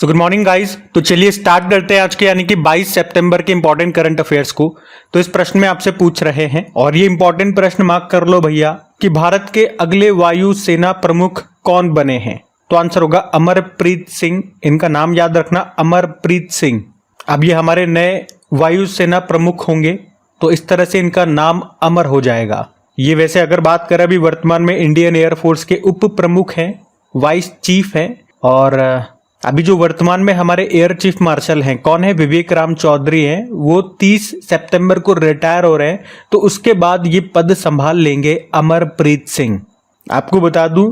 So good morning guys. तो चलिए start करते हैं आज के यानी कि 22 सितंबर के इंपॉर्टेंट करंट अफेयर्स को। तो इस प्रश्न में आपसे पूछ रहे हैं और ये इंपॉर्टेंट प्रश्न मार्क कर लो भैया कि भारत के अगले वायु सेना प्रमुख कौन बने हैं। तो आंसर होगा अमरप्रीत सिंह। इनका नाम याद रखना, अमरप्रीत सिंह। अब ये हमारे नए वायु सेना प्रमुख होंगे तो इस तरह से इनका नाम अमर हो जाएगा। ये वैसे अगर बात करें अभी वर्तमान में इंडियन एयरफोर्स के उप प्रमुख हैं, वाइस चीफ हैं। और अभी जो वर्तमान में हमारे एयर चीफ मार्शल हैं कौन है, विवेक राम चौधरी हैं। वो 30 सितंबर को रिटायर हो रहे हैं तो उसके बाद ये पद संभाल लेंगे अमरप्रीत सिंह। आपको बता दूं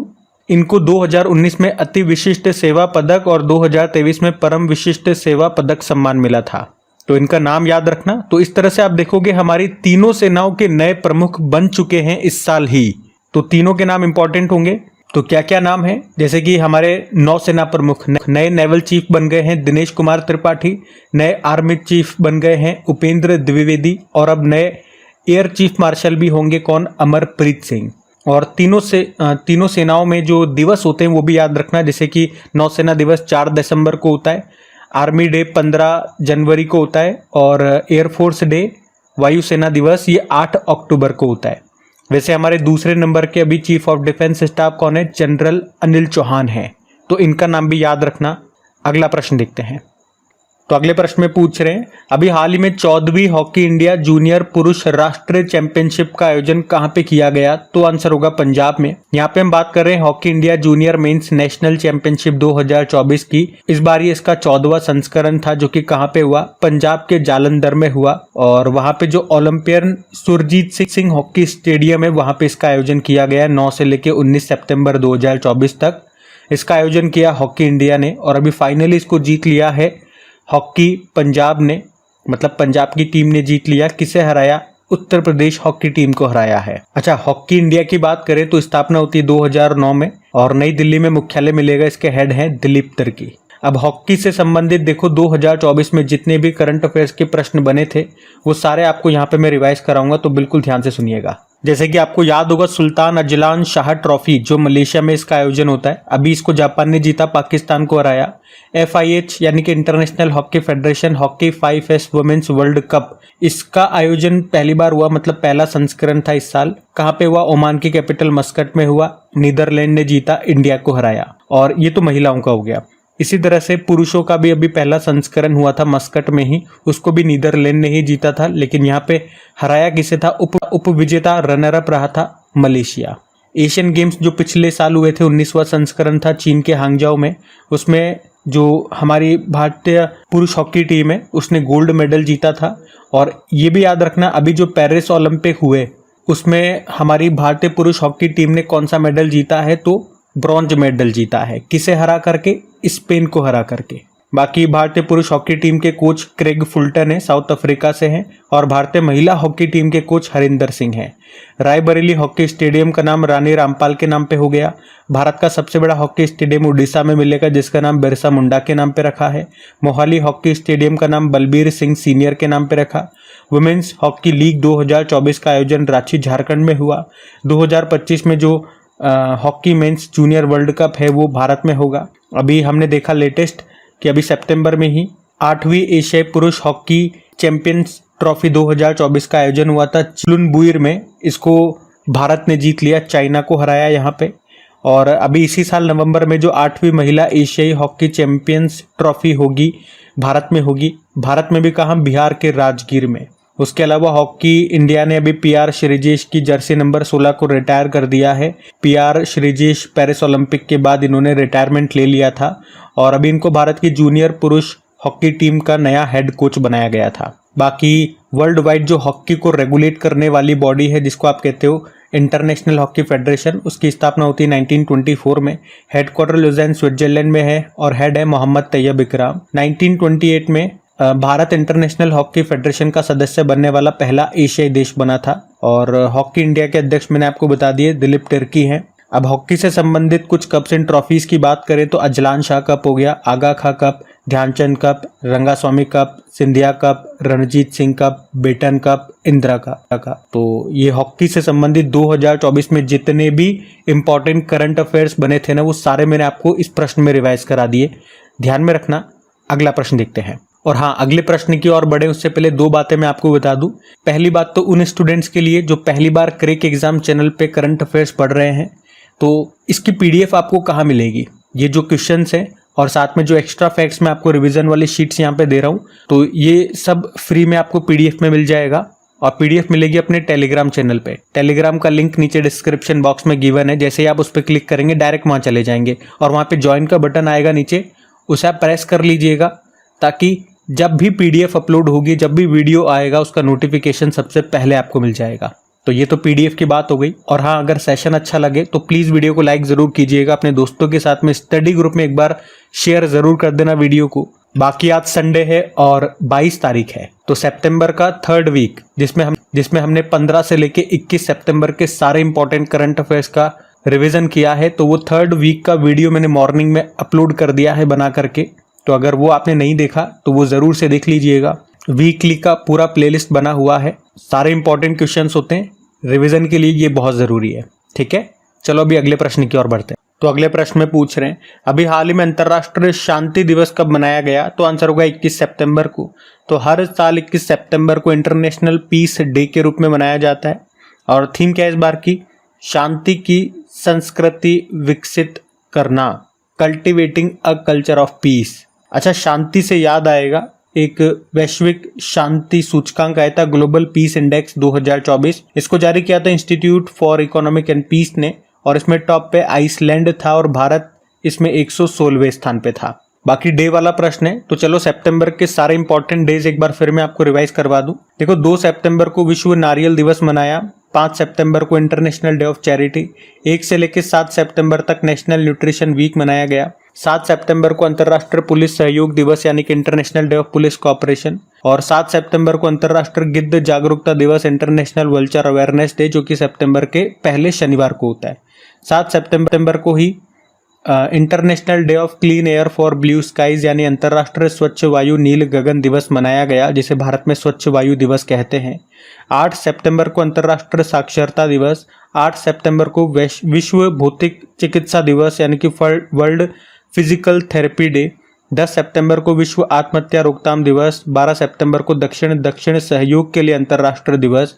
इनको 2019 में अति विशिष्ट सेवा पदक और 2023 में परम विशिष्ट सेवा पदक सम्मान मिला था। तो इनका नाम याद रखना। तो इस तरह से आप देखोगे हमारी तीनों सेनाओं के नए प्रमुख बन चुके हैं इस साल ही। तो तीनों के नाम इंपॉर्टेंट होंगे। तो क्या क्या नाम है, जैसे कि हमारे नौसेना प्रमुख नए नेवल चीफ बन गए हैं दिनेश कुमार त्रिपाठी, नए आर्मी चीफ बन गए हैं उपेंद्र द्विवेदी और अब नए एयर चीफ मार्शल भी होंगे कौन, अमरप्रीत सिंह। और तीनों सेनाओं में जो दिवस होते हैं वो भी याद रखना, जैसे कि नौसेना दिवस 4 दिसंबर को होता है, आर्मी डे 15 जनवरी को होता है और एयरफोर्स डे वायुसेना दिवस ये 8 अक्टूबर को होता है। वैसे हमारे दूसरे नंबर के अभी चीफ ऑफ डिफेंस स्टाफ कौन है, जनरल अनिल चौहान है। तो इनका नाम भी याद रखना। अगला प्रश्न देखते हैं। तो अगले प्रश्न में पूछ रहे हैं अभी हाल ही में 14वीं हॉकी इंडिया जूनियर पुरुष राष्ट्रीय चैंपियनशिप का आयोजन कहां पे किया गया। तो आंसर होगा पंजाब में। यहाँ पे हम बात कर रहे हैं hockey India junior mains national championship 2024 की। इस बार ये इसका 14वां संस्करण था जो कि कहां पे हुआ, पंजाब के जालंधर में हुआ। और वहां पे जो Olympian Surjit Singh hockey stadium है वहां पे इसका आयोजन किया गया 9 से लेकर 19 सितंबर 2024 तक इसका आयोजन किया हॉकी इंडिया ने। और अभी फाइनली इसको जीत लिया है हॉकी पंजाब ने, मतलब पंजाब की टीम ने जीत लिया। किसे हराया, उत्तर प्रदेश हॉकी टीम को हराया है। अच्छा, हॉकी इंडिया की बात करें तो स्थापना होती है 2009 में और नई दिल्ली में मुख्यालय मिलेगा। इसके हेड हैं दिलीप तिर्की। अब हॉकी से संबंधित देखो 2024 में जितने भी करंट अफेयर्स के प्रश्न बने थे वो सारे आपको यहाँ पे मैं रिवाइज कराऊंगा, तो बिल्कुल ध्यान से सुनिएगा। जैसे कि आपको याद होगा सुल्तान अजलान शाह ट्रॉफी जो मलेशिया में इसका आयोजन होता है, अभी इसको जापान ने जीता, पाकिस्तान को हराया। FIH यानी कि international hockey federation hockey 5S women's world cup, इसका आयोजन पहली बार हुआ, मतलब पहला संस्करण था इस साल। कहाँ पे हुआ, ओमान की कैपिटल मस्कट में हुआ। नीदरलैंड ने जीता, इंडिया को हराया। और ये तो महिलाओं का हो गया। इसी तरह से पुरुषों का भी अभी पहला संस्करण हुआ था मस्कट में ही, उसको भी नीदरलैंड ने ही जीता था, लेकिन यहाँ पे हराया किसे था, उप विजेता रनर अप रहा था मलेशिया। एशियन गेम्स जो पिछले साल हुए थे 19वां संस्करण था चीन के हांगजाओ में, उसमें जो हमारी भारतीय पुरुष हॉकी टीम है उसने गोल्ड मेडल जीता था। और ये भी याद रखना अभी जो पेरिस ओलंपिक हुए उसमें हमारी भारतीय पुरुष हॉकी टीम ने कौन सा मेडल जीता है, तो ब्रॉन्ज मेडल जीता है। किसे हरा करके, स्पेन को हरा करके। बाकी भारतीय पुरुष हॉकी टीम के कोच क्रेग फुलटन है, साउथ अफ्रीका से हैं। और भारतीय महिला हॉकी टीम के कोच हरिंदर सिंह हैं। रायबरेली हॉकी स्टेडियम का नाम रानी रामपाल के नाम पे हो गया। भारत का सबसे बड़ा हॉकी स्टेडियम उड़ीसा में मिलेगा जिसका नाम बिरसा मुंडा के नाम पे रखा है। मोहाली हॉकी स्टेडियम का नाम बलबीर सिंह सीनियर के नाम पे रखा। वुमेन्स हॉकी लीग 2024 का आयोजन रांची झारखंड में हुआ। 2025 में जो hockey mains junior world cup है वो भारत में होगा। अभी हमने देखा लेटेस्ट कि अभी सितंबर में ही 8वीं एशियाई पुरुष हॉकी चैंपियंस ट्रॉफी 2024 का आयोजन हुआ था चुलुनबुइर में। इसको भारत ने जीत लिया, चाइना को हराया यहाँ पे। और अभी इसी साल नवंबर में जो 8वीं महिला एशियाई हॉकी चैंपियंस ट्रॉफी होगी भारत में होगी। भारत में भी कहाँ, बिहार के राजगीर में। उसके अलावा हॉकी इंडिया ने अभी PR श्रीजेश की जर्सी नंबर 16 को रिटायर कर दिया है। PR श्रीजेश पेरिस ओलंपिक के बाद इन्होंने रिटायरमेंट ले लिया था और अभी इनको भारत की जूनियर पुरुष हॉकी टीम का नया हेड कोच बनाया गया था। बाकी वर्ल्ड वाइड जो हॉकी को रेगुलेट करने वाली बॉडी है जिसको आप कहते हो इंटरनेशनल हॉकी फेडरेशन, उसकी स्थापना होती है 1924 में। हेडक्वार्टर लुज़ान स्विट्जरलैंड में है और हेड है मोहम्मद तैयब इकराम। 1928 में भारत इंटरनेशनल हॉकी फेडरेशन का सदस्य बनने वाला पहला एशियाई देश बना था। और हॉकी इंडिया के अध्यक्ष मैंने आपको बता दिए दिलीप तिर्की हैं। अब हॉकी से संबंधित कुछ कप्स एंड ट्रॉफीज की बात करें तो अजलान शाह कप हो गया, Aga Khan cup, Dhyanchand cup, Rangaswamy cup, Scindia cup, Ranjit Singh cup, Beighton cup, Indira cup. तो ये हॉकी से संबंधित 2024 में जितने भी इंपॉर्टेंट करंट अफेयर्स बने थे ना वो सारे मैंने आपको इस प्रश्न में रिवाइज करा दिए। ध्यान में रखना। अगला प्रश्न देखते हैं। और हाँ, अगले प्रश्न की ओर बढ़े उससे पहले दो बातें मैं आपको बता दूं। पहली बात तो उन स्टूडेंट्स के लिए जो पहली बार क्रैक एग्जाम चैनल पे करंट अफेयर्स पढ़ रहे हैं, तो इसकी पीडीएफ आपको कहाँ मिलेगी? ये जो क्वेश्चंस हैं और साथ में जो एक्स्ट्रा फैक्ट्स मैं आपको रिवीजन वाली शीट्स यहाँ पे दे रहा हूँ, तो ये सब फ्री में आपको पीडीएफ में मिल जाएगा। और पीडीएफ मिलेगी अपने टेलीग्राम चैनल पे। टेलीग्राम का लिंक नीचे डिस्क्रिप्शन बॉक्स में गिवन है। जैसे ही आप उस पर क्लिक करेंगे डायरेक्ट वहाँ चले जाएंगे और वहाँ पे ज्वाइन का बटन आएगा नीचे, उसे आप प्रेस कर लीजिएगा ताकि जब भी पीडीएफ अपलोड होगी, जब भी वीडियो आएगा, उसका नोटिफिकेशन सबसे पहले आपको मिल जाएगा। तो ये तो पीडीएफ की बात हो गई। और हाँ, अगर सेशन अच्छा लगे तो प्लीज़ वीडियो को लाइक ज़रूर कीजिएगा। अपने दोस्तों के साथ में स्टडी ग्रुप में एक बार शेयर ज़रूर कर देना वीडियो को। बाकी आज संडे है और 22 तारीख है, तो सितंबर का थर्ड वीक जिसमें हमने 15 से लेके 21 सितंबर के सारे इंपॉर्टेंट करंट अफेयर्स का रिवीजन किया है। तो वो थर्ड वीक का वीडियो मैंने मॉर्निंग में अपलोड कर दिया है बना करके। तो अगर वो आपने नहीं देखा तो वो ज़रूर से देख लीजिएगा। वीकली का पूरा प्लेलिस्ट बना हुआ है, सारे इंपॉर्टेंट क्वेश्चंस होते हैं, रिवीजन के लिए ये बहुत ज़रूरी है। ठीक है, चलो अभी अगले प्रश्न की ओर बढ़ते हैं। तो अगले प्रश्न में पूछ रहे हैं, अभी हाल ही में अंतर्राष्ट्रीय शांति दिवस कब मनाया गया? तो आंसर होगा 21 सितंबर को। तो हर साल 21 सितंबर को इंटरनेशनल पीस डे के रूप में मनाया जाता है। और थीम क्या है इस बार की? शांति की संस्कृति विकसित करना, cultivating a culture of peace. अच्छा, शांति से याद आएगा, एक वैश्विक शांति सूचकांक आया था, ग्लोबल पीस इंडेक्स 2024। इसको जारी किया था institute for economic and peace ने, और इसमें टॉप पे आइसलैंड था और भारत इसमें 116वें स्थान पे था। बाकी डे वाला प्रश्न है, तो चलो सितंबर के सारे इंपॉर्टेंट डेज एक बार फिर मैं आपको रिवाइज करवा दूं। देखो, 2 सितंबर को विश्व नारियल दिवस मनाया, 5 सितंबर को इंटरनेशनल डे ऑफ चैरिटी, 1 से लेकर 7 सितंबर तक नेशनल न्यूट्रिशन वीक मनाया गया, 7 सितंबर को अंतर्राष्ट्रीय पुलिस सहयोग दिवस यानी कि international day of police cooperation, और 7 सितंबर को अंतर्राष्ट्रीय गिद्ध जागरूकता दिवस इंटरनेशनल वल्चर अवेयरनेस डे, जो कि सितंबर के पहले शनिवार को होता है। 7 सितंबर को ही international day of clean air for blue skies यानी अंतर्राष्ट्रीय स्वच्छ वायु नील गगन दिवस मनाया गया, जिसे भारत में स्वच्छ वायु दिवस कहते हैं। 8 सितंबर को अंतर्राष्ट्रीय साक्षरता दिवस, 8 सितंबर को विश्व भौतिक चिकित्सा दिवस यानी कि वर्ल्ड फिजिकल थेरेपी डे, 10 सितंबर को विश्व आत्महत्या रोकथाम दिवस, 12 सितंबर को दक्षिण सहयोग के लिए अंतर्राष्ट्रीय दिवस,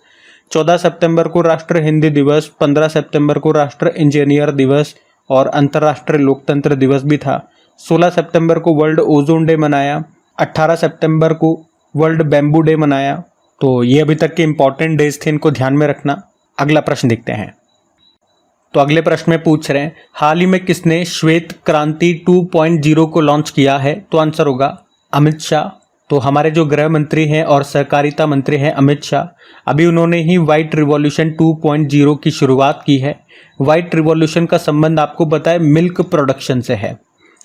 14 सितंबर को राष्ट्रीय हिंदी दिवस, 15 सितंबर को राष्ट्रीय इंजीनियर दिवस और अंतर्राष्ट्रीय लोकतंत्र दिवस भी था। 16 सितंबर को वर्ल्ड ओजोन डे मनाया, 18 सितंबर को वर्ल्ड बैम्बू डे मनाया। तो ये अभी तक के इंपॉर्टेंट डेज थे, इनको ध्यान में रखना। अगला प्रश्न देखते हैं। तो अगले प्रश्न में पूछ रहे हैं, हाल ही में किसने श्वेत क्रांति 2.0 को लॉन्च किया है? तो आंसर होगा अमित शाह। तो हमारे जो गृह मंत्री हैं और सहकारिता मंत्री हैं अमित शाह, अभी उन्होंने ही व्हाइट रिवॉल्यूशन 2.0 की शुरुआत की है। व्हाइट रिवॉल्यूशन का संबंध आपको पता है मिल्क प्रोडक्शन से है,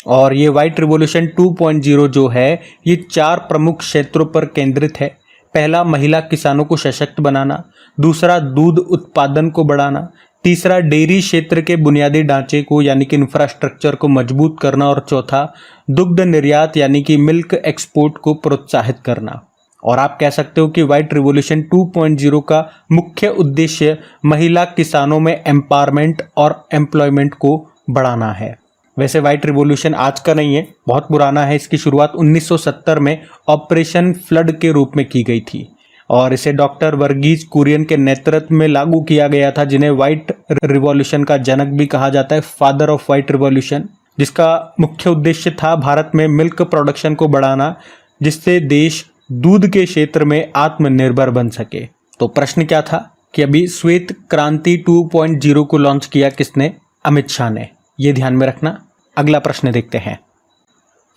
और ये व्हाइट रिवॉल्यूशन 2.0 जो है ये 4 प्रमुख क्षेत्रों पर केंद्रित है। पहला, महिला किसानों को सशक्त बनाना, दूसरा, दूध उत्पादन को बढ़ाना, तीसरा, डेयरी क्षेत्र के बुनियादी ढांचे को यानी कि इंफ्रास्ट्रक्चर को मजबूत करना, और चौथा, दुग्ध निर्यात यानी कि मिल्क एक्सपोर्ट को प्रोत्साहित करना। और आप कह सकते हो कि व्हाइट रिवॉल्यूशन 2.0 का मुख्य उद्देश्य महिला किसानों में एम्पावरमेंट और एम्प्लॉयमेंट को बढ़ाना है। वैसे व्हाइट रिवॉल्यूशन आज का नहीं है, बहुत पुराना है। इसकी शुरुआत 1970 में ऑपरेशन फ्लड के रूप में की गई थी, और इसे डॉक्टर वर्गीज कुरियन के नेतृत्व में लागू किया गया था, जिन्हें व्हाइट रिवॉल्यूशन का जनक भी कहा जाता है, फादर ऑफ व्हाइट रिवॉल्यूशन, जिसका मुख्य उद्देश्य था भारत में मिल्क प्रोडक्शन को बढ़ाना, जिससे देश दूध के क्षेत्र में आत्मनिर्भर बन सके। तो प्रश्न क्या था कि अभी श्वेत क्रांति 2.0 को लॉन्च किया किसने? अमित शाह ने। ये ध्यान में रखना। अगला प्रश्न देखते हैं।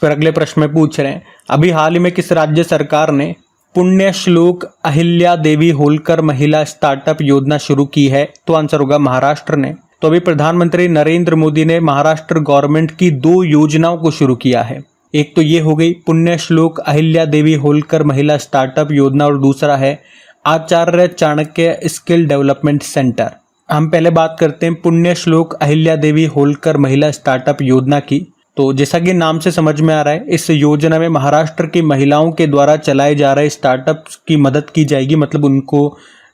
फिर अगले प्रश्न में पूछ रहे हैं, अभी हाल ही में किस राज्य सरकार ने पुण्य श्लोक अहिल्या देवी होलकर महिला स्टार्टअप योजना शुरू की है? तो आंसर होगा महाराष्ट्र ने। तो अभी प्रधानमंत्री नरेंद्र मोदी ने महाराष्ट्र गवर्नमेंट की 2 योजनाओं को शुरू किया है। एक तो ये हो गई पुण्य श्लोक अहिल्या देवी होलकर महिला स्टार्टअप योजना, और दूसरा है आचार्य चाणक्य स्किल डेवलपमेंट सेंटर। हम पहले बात करते हैं पुण्य श्लोक अहिल्या देवी होलकर महिला स्टार्टअप योजना की। तो जैसा कि नाम से समझ में आ रहा है, इस योजना में महाराष्ट्र की महिलाओं के द्वारा चलाए जा रहे स्टार्टअप्स की मदद की जाएगी, मतलब उनको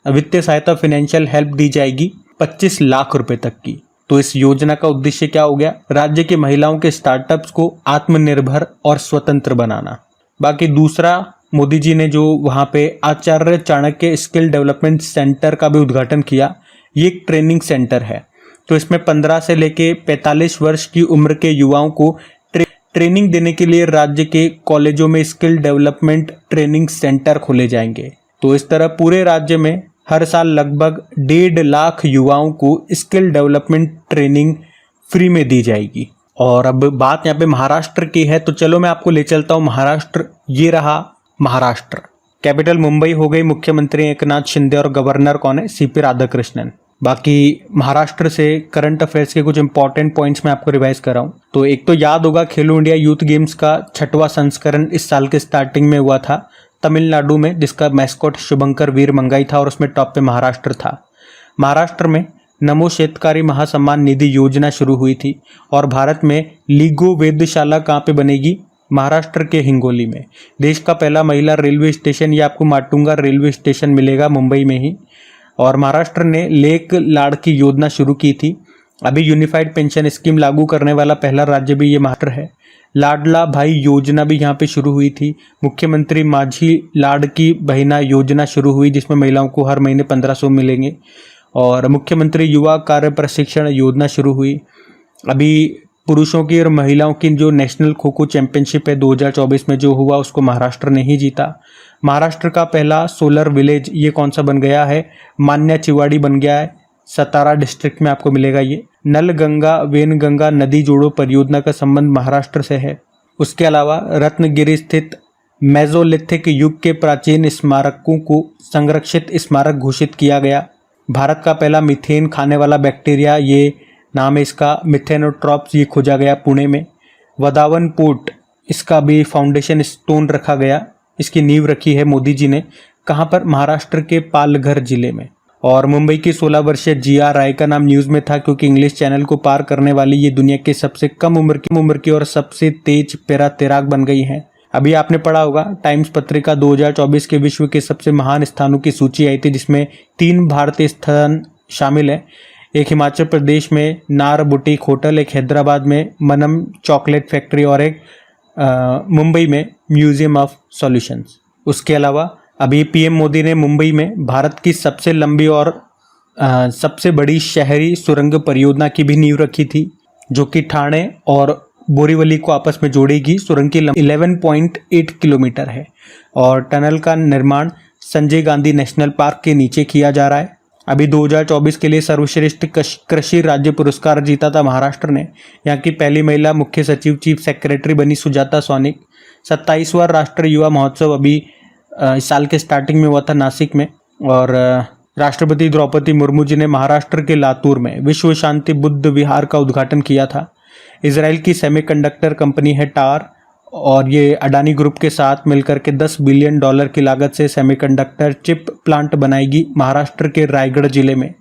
वित्तीय सहायता, फाइनेंशियल हेल्प दी जाएगी 25 लाख रुपए तक की। तो इस योजना का उद्देश्य क्या हो गया? राज्य की महिलाओं के स्टार्टअप्स को आत्मनिर्भर और स्वतंत्र बनाना। बाकी दूसरा, मोदी जी ने जो वहां पे आचार्य चाणक्य स्किल डेवलपमेंट सेंटर का भी उद्घाटन किया। ये एक ट्रेनिंग सेंटर है, तो इसमें 15 से लेके 45 वर्ष की उम्र के युवाओं को ट्रेनिंग देने के लिए राज्य के कॉलेजों में स्किल डेवलपमेंट ट्रेनिंग सेंटर खोले जाएंगे। तो इस तरह पूरे राज्य में हर साल लगभग 1.5 लाख युवाओं को स्किल डेवलपमेंट ट्रेनिंग फ्री में दी जाएगी। और अब बात यहाँ पे महाराष्ट्र की है, तो चलो मैं आपको ले चलता हूँ महाराष्ट्र। ये रहा महाराष्ट्र, कैपिटल मुंबई हो गई, मुख्यमंत्री एकनाथ शिंदे और गवर्नर कौन है? सीपी राधाकृष्णन। बाकी महाराष्ट्र से करंट अफेयर्स के कुछ इंपॉर्टेंट पॉइंट्स मैं आपको रिवाइज कर रहा हूँ। तो एक तो याद होगा, खेलो इंडिया यूथ गेम्स का 6वां संस्करण इस साल के स्टार्टिंग में हुआ था तमिलनाडु में, जिसका मैस्कॉट शुभंकर वीर मंगाई था और उसमें टॉप पे महाराष्ट्र था। महाराष्ट्र में नमो शेतकारी महासम्मान निधि योजना शुरू हुई थी और भारत में लीगो वेधशाला कहाँ पे बनेगी? महाराष्ट्र के हिंगोली में। देश का पहला महिला रेलवे स्टेशन, ये आपको माटुंगा रेलवे स्टेशन मिलेगा मुंबई में ही। और महाराष्ट्र ने लेक लाड़की योजना शुरू की थी। अभी यूनिफाइड पेंशन स्कीम लागू करने वाला पहला राज्य भी ये महाराष्ट्र है। लाडला भाई योजना भी यहाँ पे शुरू हुई थी। मुख्यमंत्री माझी लाड़की बहिना योजना शुरू हुई, जिसमें महिलाओं को हर महीने 1500 मिलेंगे। और मुख्यमंत्री युवा कार्य प्रशिक्षण योजना शुरू हुई। अभी पुरुषों की और महिलाओं की जो नेशनल खो खो चैंपियनशिप है 2024 में जो हुआ, उसको महाराष्ट्र ने ही जीता। महाराष्ट्र का पहला सोलर विलेज ये कौन सा बन गया है? मान्या चिवाड़ी बन गया है, सतारा डिस्ट्रिक्ट में आपको मिलेगा ये। नल गंगा वेनगंगा नदी जोड़ो परियोजना का संबंध महाराष्ट्र से है। उसके अलावा रत्नगिरी स्थित मेसोलिथिक युग के प्राचीन स्मारकों को संरक्षित स्मारक घोषित किया गया। भारत का पहला मीथेन खाने वाला बैक्टीरिया, ये नाम है इसका, मिथेनोट्रॉप्स, ये खोजा गया पुणे में। वदावन पोर्ट, इसका भी फाउंडेशन स्टोन रखा गया, इसकी नींव रखी है मोदी जी ने। कहाँ पर? महाराष्ट्र के पालघर जिले में। और मुंबई की 16 वर्षीय जिया राय का नाम न्यूज़ में था, क्योंकि इंग्लिश चैनल को पार करने वाली ये दुनिया के सबसे कम उम्र की और सबसे तेज पैरा तैराक बन गई हैं। अभी आपने पढ़ा होगा, टाइम्स पत्रिका 2024 के विश्व के सबसे महान स्थानों की सूची आई थी, जिसमें 3 भारतीय स्थान शामिल है। एक हिमाचल प्रदेश में नार बुटीक होटल, एक हैदराबाद में मनम चॉकलेट फैक्ट्री और एक मुंबई में म्यूजियम ऑफ सॉल्यूशंस। उसके अलावा अभी पीएम मोदी ने मुंबई में भारत की सबसे लंबी और सबसे बड़ी शहरी सुरंग परियोजना की भी नींव रखी थी, जो कि ठाणे और बोरीवली को आपस में जोड़ेगी। सुरंग की लंबाई 11.8 किलोमीटर है और टनल का निर्माण संजय गांधी नेशनल पार्क के नीचे किया जा रहा है। अभी 2024 के लिए सर्वश्रेष्ठ कृषि राज्य पुरस्कार जीता था महाराष्ट्र ने। यहाँ की पहली महिला मुख्य सचिव चीफ सेक्रेटरी बनी सुजाता सोनिक। 27वां राष्ट्रीय युवा महोत्सव अभी इस साल के स्टार्टिंग में हुआ था नासिक में। और राष्ट्रपति द्रौपदी मुर्मू जी ने महाराष्ट्र के लातूर में विश्व शांति बुद्ध विहार का उद्घाटन किया था। इजराइल की सेमीकंडक्टर कंपनी है टार, और ये अडानी ग्रुप के साथ मिलकर के $10 बिलियन की लागत से सेमीकंडक्टर चिप प्लांट बनाएगी महाराष्ट्र के रायगढ़ जिले में।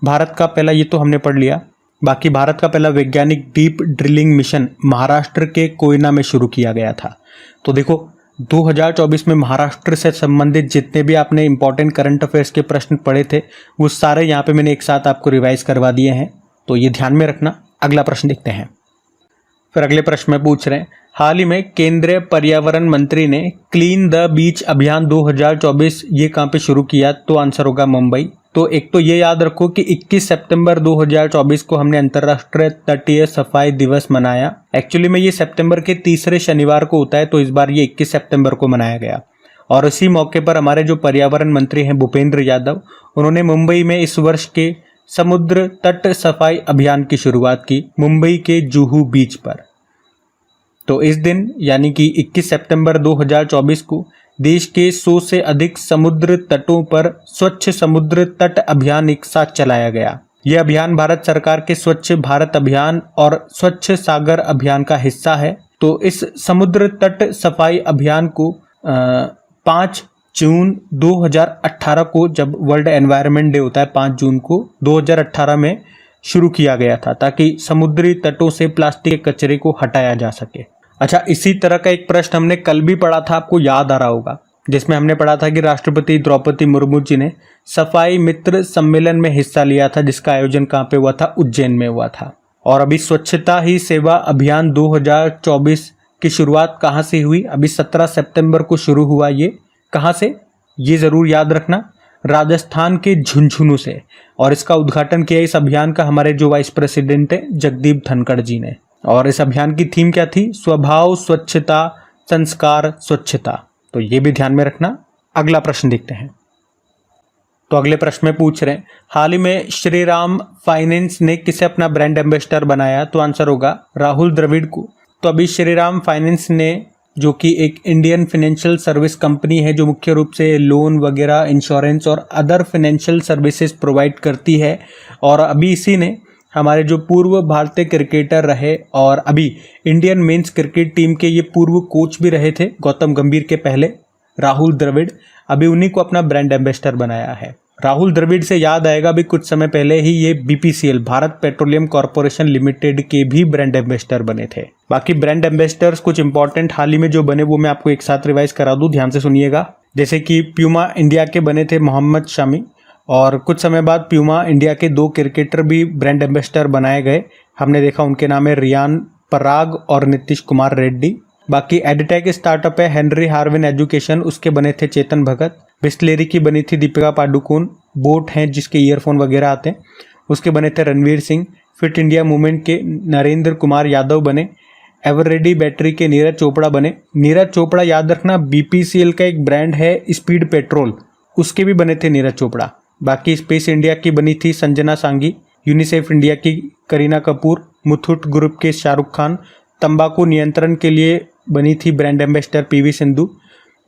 भारत का पहला, ये तो हमने पढ़ लिया। बाकी भारत का पहला वैज्ञानिक डीप ड्रिलिंग मिशन महाराष्ट्र के कोयना में शुरू किया गया था। तो देखो 2024 में महाराष्ट्र से संबंधित जितने भी आपने इंपॉर्टेंट करंट अफेयर्स के प्रश्न पढ़े थे, वो सारे यहाँ पे मैंने एक साथ आपको रिवाइज करवा दिए हैं, तो ये ध्यान में रखना। अगला प्रश्न देखते हैं। फिर अगले प्रश्न में पूछ रहे हैं, हाल ही में केंद्रीय पर्यावरण मंत्री ने क्लीन द बीच अभियान 2024 ये कहाँ पे शुरू किया? तो आंसर होगा मुंबई। तो एक तो ये याद रखो कि 21 सितंबर 2024 को हमने अंतर्राष्ट्रीय तटीय सफाई दिवस मनाया। एक्चुअली में ये सितंबर के तीसरे शनिवार को होता है, तो इस बार ये 21 सितंबर को मनाया गया। और इसी मौके पर हमारे जो पर्यावरण मंत्री हैं भूपेंद्र यादव, उन्होंने मुंबई में इस वर्ष के समुद्र तट सफाई अभियान की शुरुआत की मुंबई के जुहू बीच पर। तो इस दिन यानी कि 21 सितंबर 2024 को देश के 100 से अधिक समुद्र तटों पर स्वच्छ समुद्र तट अभियान एक साथ चलाया गया। यह अभियान भारत सरकार के स्वच्छ भारत अभियान और स्वच्छ सागर अभियान का हिस्सा है। तो इस समुद्र तट सफाई अभियान को 5 जून 2018 को, जब वर्ल्ड एनवायरनमेंट डे होता है 5 जून को 2018 में शुरू किया गया था, ताकि समुद्री तटों से प्लास्टिक के कचरे को हटाया जा सके। अच्छा, इसी तरह का एक प्रश्न हमने कल भी पढ़ा था, आपको याद आ रहा होगा। जिसमें हमने पढ़ा था कि राष्ट्रपति द्रौपदी मुर्मू जी ने सफाई मित्र सम्मेलन में हिस्सा लिया था, जिसका आयोजन कहाँ पे हुआ था? उज्जैन में हुआ था। और अभी स्वच्छता ही सेवा अभियान 2024 की शुरुआत कहाँ से हुई? अभी 17 सितंबर को शुरू हुआ। ये कहाँ से? ये ज़रूर याद रखना, राजस्थान के झुंझुनू से। और इसका उद्घाटन किया इस अभियान का हमारे जो वाइस प्रेसिडेंट है जगदीप धनखड़ जी ने। और इस अभियान की थीम क्या थी? स्वभाव स्वच्छता, संस्कार स्वच्छता। तो ये भी ध्यान में रखना। अगला प्रश्न देखते हैं। तो अगले प्रश्न में पूछ रहे हैं, हाल ही में श्रीराम फाइनेंस ने किसे अपना ब्रांड एम्बेसडर बनाया? तो आंसर होगा राहुल द्रविड़ को। तो अभी श्रीराम फाइनेंस ने, जो कि एक इंडियन फाइनेंशियल सर्विस कंपनी है जो मुख्य रूप से लोन वगैरह, इंश्योरेंस और अदर फाइनेंशियल सर्विसेज प्रोवाइड करती है, और अभी इसी ने हमारे जो पूर्व भारतीय क्रिकेटर रहे और अभी इंडियन मेंस क्रिकेट टीम के ये पूर्व कोच भी रहे थे गौतम गंभीर के पहले, राहुल द्रविड़, अभी उन्हीं को अपना ब्रांड एम्बेसडर बनाया है। राहुल द्रविड़ से याद आएगा, अभी कुछ समय पहले ही ये BPCL, Bharat petroleum corporation limited के भी ब्रांड एम्बेसडर बने थे। बाकी ब्रांड एम्बेसडर्स कुछ इंपॉर्टेंट हाल ही में जो बने वो मैं आपको एक साथ रिवाइज करा दूं, ध्यान से सुनिएगा। जैसे कि प्यूमा इंडिया के बने थे मोहम्मद शामी, और कुछ समय बाद प्यूमा इंडिया के 2 क्रिकेटर भी ब्रांड एम्बेसडर बनाए गए। हमने देखा उनके नाम है रियान पराग और नीतीश कुमार रेड्डी। बाकी एडिटेक स्टार्टअप है हेनरी हार्विन एजुकेशन, उसके बने थे चेतन भगत। बिस्लेरी की बनी थी दीपिका पादुकोण। बोट हैं जिसके ईयरफोन वगैरह आते हैं, उसके बने थे Ranveer Singh. Fit India movement के नरेंद्र कुमार यादव बने। एवररेडी बैटरी के नीरज चोपड़ा बने। नीरज चोपड़ा याद रखना, बीपीसीएल का एक ब्रांड है स्पीड पेट्रोल, उसके भी बने थे नीरज चोपड़ा। बाकी स्पेस इंडिया की बनी थी संजना सांगी। यूनिसेफ इंडिया की करीना कपूर। मुथूट ग्रुप के शाहरुख खान। तंबाकू नियंत्रण के लिए बनी थी ब्रांड एम्बेसडर पीवी सिंधु।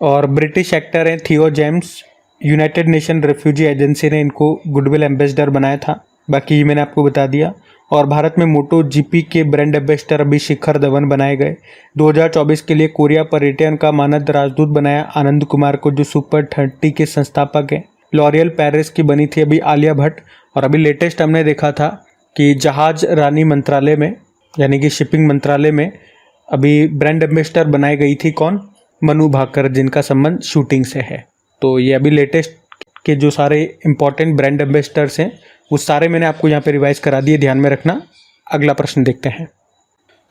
और ब्रिटिश एक्टर हैं थियो James. United nation refugee agency ने इनको गुडविल एम्बेसडर बनाया था। बाकी ये मैंने आपको बता दिया। और भारत में मोटो जीपी के ब्रांड एम्बेसडर अभी शिखर धवन बनाए गए। 2024 के लिए कोरिया पर्यटन का मानद राजदूत बनाया आनंद कुमार को, जो सुपर 30 के संस्थापक हैं। लॉरियल पेरिस की बनी थी अभी आलिया भट्ट। और अभी लेटेस्ट हमने देखा था कि जहाज रानी मंत्रालय में, यानी कि शिपिंग मंत्रालय में अभी ब्रांड एम्बेसडर बनाई गई थी कौन? मनु भाकर, जिनका संबंध शूटिंग से है। तो ये अभी लेटेस्ट के जो सारे इंपॉर्टेंट ब्रांड एम्बेसडर्स हैं वो सारे मैंने आपको यहाँ पे रिवाइज करा दिए, ध्यान में रखना। अगला प्रश्न देखते हैं।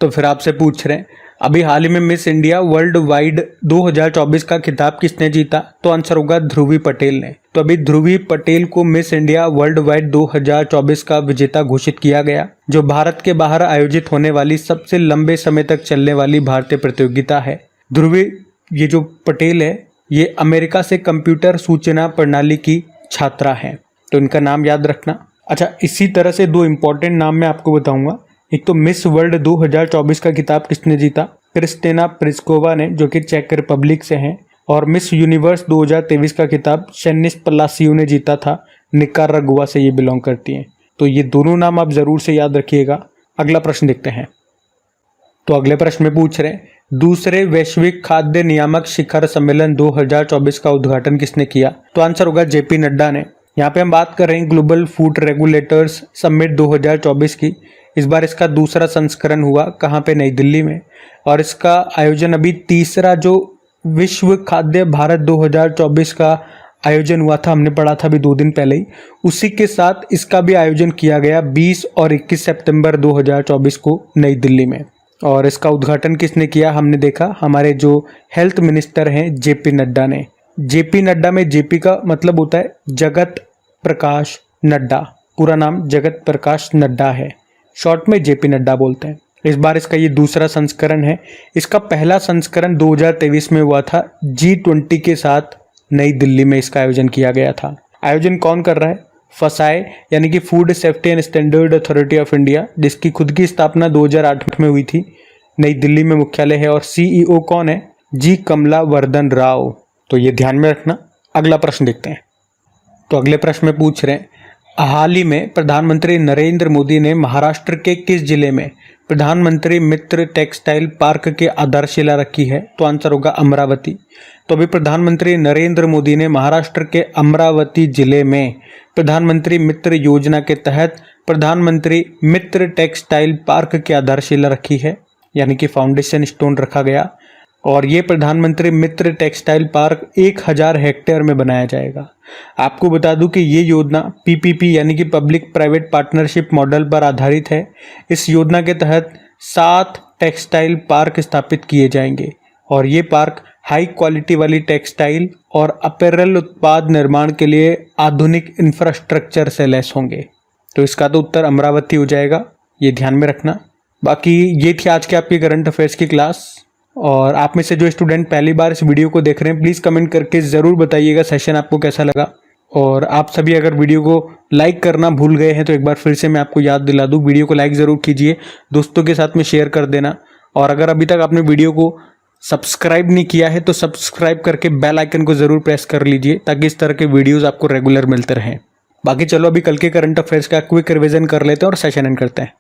तो फिर आपसे पूछ रहे हैं, अभी हाल ही में मिस इंडिया वर्ल्ड वाइड 2024 का खिताब किसने जीता? तो आंसर होगा ध्रुवी पटेल ने। तो अभी ध्रुवी पटेल को मिस इंडिया वर्ल्ड वाइड 2024 का विजेता घोषित किया गया, जो भारत के बाहर आयोजित होने वाली सबसे लंबे समय तक चलने वाली भारतीय प्रतियोगिता है। ध्रुवी, ये जो पटेल है, ये अमेरिका से कंप्यूटर सूचना प्रणाली की छात्रा है, तो इनका नाम याद रखना। अच्छा, इसी तरह से 2 इंपॉर्टेंट नाम मैं आपको बताऊंगा। एक तो मिस वर्ल्ड 2024 का खिताब किसने जीता? क्रिस्टेना प्रिस्कोवा ने, जो कि चेक रिपब्लिक से हैं। और मिस यूनिवर्स 2023 का खिताब शेनिस पलासियो ने जीता था, निकारागुआ से ये बिलोंग करती हैं। तो ये दोनों नाम आप जरूर से याद रखिएगा। अगला प्रश्न देखते हैं। तो अगले प्रश्न में पूछ रहे हैं, दूसरे वैश्विक खाद्य नियामक शिखर सम्मेलन 2024 का उद्घाटन किसने किया? तो आंसर होगा जेपी नड्डा ने। यहाँ पे हम बात कर रहे हैं ग्लोबल फूड रेगुलेटर्स समिट 2024 की। इस बार इसका दूसरा संस्करण हुआ, कहाँ पे? नई दिल्ली में। और इसका आयोजन अभी तीसरा जो विश्व खाद्य भारत 2024 का आयोजन हुआ था, हमने पढ़ा था अभी 2 दिन पहले ही, उसी के साथ इसका भी आयोजन किया गया 20 और 21 सितंबर 2024 को नई दिल्ली में। और इसका उद्घाटन किसने किया? हमने देखा हमारे जो हेल्थ मिनिस्टर हैं जेपी नड्डा ने। जेपी नड्डा में जेपी का मतलब होता है जगत प्रकाश नड्डा, पूरा नाम जगत प्रकाश नड्डा है, शॉर्ट में जेपी नड्डा बोलते हैं। इस बार इसका ये दूसरा संस्करण है। इसका पहला संस्करण 2023 में हुआ था, G20 के साथ नई दिल्ली में इसका आयोजन किया गया था। आयोजन कौन कर रहा है? फसाए, यानी कि food safety and standard authority of India, जिसकी खुद की स्थापना 2008 में हुई थी, नई दिल्ली में मुख्यालय है। और CEO कौन है? जी कमला वर्धन राव। तो ये ध्यान में रखना। अगला प्रश्न देखते हैं। तो अगले प्रश्न में पूछ रहे हैं, हाल ही में प्रधानमंत्री नरेंद्र मोदी ने महाराष्ट्र के किस जिले में प्रधानमंत्री मित्र टेक्सटाइल पार्क की आधारशिला रखी है? तो आंसर होगा अमरावती। तो अभी प्रधानमंत्री नरेंद्र मोदी ने महाराष्ट्र के अमरावती जिले में प्रधानमंत्री मित्र योजना के तहत प्रधानमंत्री मित्र टेक्सटाइल पार्क की आधारशिला रखी है, यानी कि फाउंडेशन स्टोन रखा गया। और ये प्रधानमंत्री मित्र टेक्सटाइल पार्क 1000 हेक्टेयर में बनाया जाएगा। आपको बता दूं कि ये योजना पीपीपी यानी कि पब्लिक प्राइवेट पार्टनरशिप मॉडल पर आधारित है। इस योजना के तहत 7 टेक्सटाइल पार्क स्थापित किए जाएंगे और ये पार्क हाई क्वालिटी वाली टेक्सटाइल और अपैरल उत्पाद निर्माण के लिए आधुनिक इंफ्रास्ट्रक्चर से लैस होंगे। तो इसका तो उत्तर अमरावती हो जाएगा, ये ध्यान में रखना। बाकी ये थी आज के आपकी करंट अफेयर्स की क्लास। और आप में से जो स्टूडेंट पहली बार इस वीडियो को देख रहे हैं, प्लीज़ कमेंट करके ज़रूर बताइएगा सेशन आपको कैसा लगा। और आप सभी अगर वीडियो को लाइक करना भूल गए हैं तो एक बार फिर से मैं आपको याद दिला दूं, वीडियो को लाइक ज़रूर कीजिए, दोस्तों के साथ में शेयर कर देना। और अगर अभी तक आपने वीडियो को सब्सक्राइब नहीं किया है तो सब्सक्राइब करके बेल आइकन को ज़रूर प्रेस कर लीजिए ताकि इस तरह के वीडियोज़ आपको रेगुलर मिलते रहें। बाकी चलो अभी कल के करंट अफेयर्स का क्विक रिविजन कर लेते हैं और सेशन एंड करते हैं।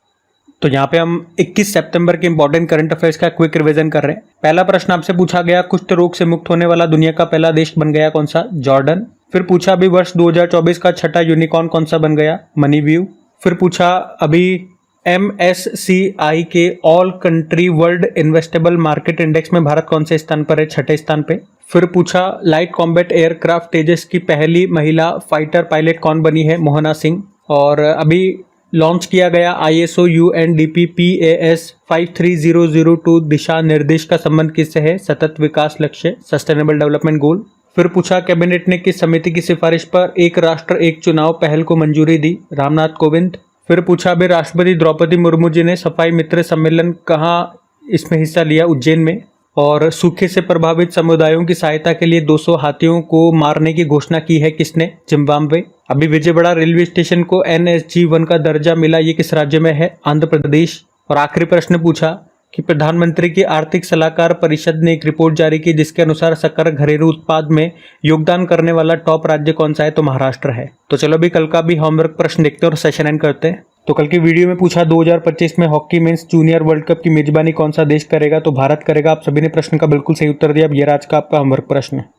तो यहाँ पे हम 21 सितंबर के इंपॉर्टेंट करंट अफेयर्स का क्विक रिवीजन कर रहे हैं। पहला प्रश्न आपसे पूछा गया, कुष्ठ रोग से मुक्त होने वाला दुनिया का पहला देश बन गया कौन सा? जॉर्डन। फिर पूछा अभी वर्ष 2024 का छठा यूनिकॉर्न कौन सा बन गया? मनीव्यू। फिर पूछा अभी MSCI के all country world investable market index में भारत कौन से स्थान पर है? छठे स्थान पे। फिर पूछा लाइट कॉम्बैट एयरक्राफ्ट तेजस की पहली महिला फाइटर पायलट कौन बनी है? मोहना सिंह। और अभी लॉन्च किया गया ISO UNDP PAS 53002 दिशा निर्देश का संबंध किससे है? सतत विकास लक्ष्य, सस्टेनेबल डेवलपमेंट गोल। फिर पूछा कैबिनेट ने किस समिति की सिफारिश पर एक राष्ट्र एक चुनाव पहल को मंजूरी दी? रामनाथ कोविंद। फिर पूछा अभी राष्ट्रपति द्रौपदी मुर्मू जी ने सफाई मित्र सम्मेलन कहाँ इसमें हिस्सा लिया? उज्जैन में। और सूखे से प्रभावित समुदायों की सहायता के लिए 200 हाथियों को मारने की घोषणा की है किसने? जिम्बाब्वे। अभी विजयवाड़ा रेलवे स्टेशन को NSG1 का दर्जा मिला, ये किस राज्य में है? आंध्र प्रदेश। और आखिरी प्रश्न पूछा कि प्रधानमंत्री की आर्थिक सलाहकार परिषद ने एक रिपोर्ट जारी की जिसके अनुसार सकल घरेलू उत्पाद में योगदान करने वाला टॉप राज्य कौन सा है? तो महाराष्ट्र है। तो चलो अभी कल का भी होमवर्क प्रश्न देखते हैं और सेशन एंड करते हैं। तो कल की वीडियो में पूछा 2025 में hockey mains junior world cup की मेजबानी कौन सा देश करेगा? तो भारत करेगा। आप सभी ने प्रश्न का बिल्कुल सही उत्तर दिया। अब ये आज का आपका होमवर्क प्रश्न है।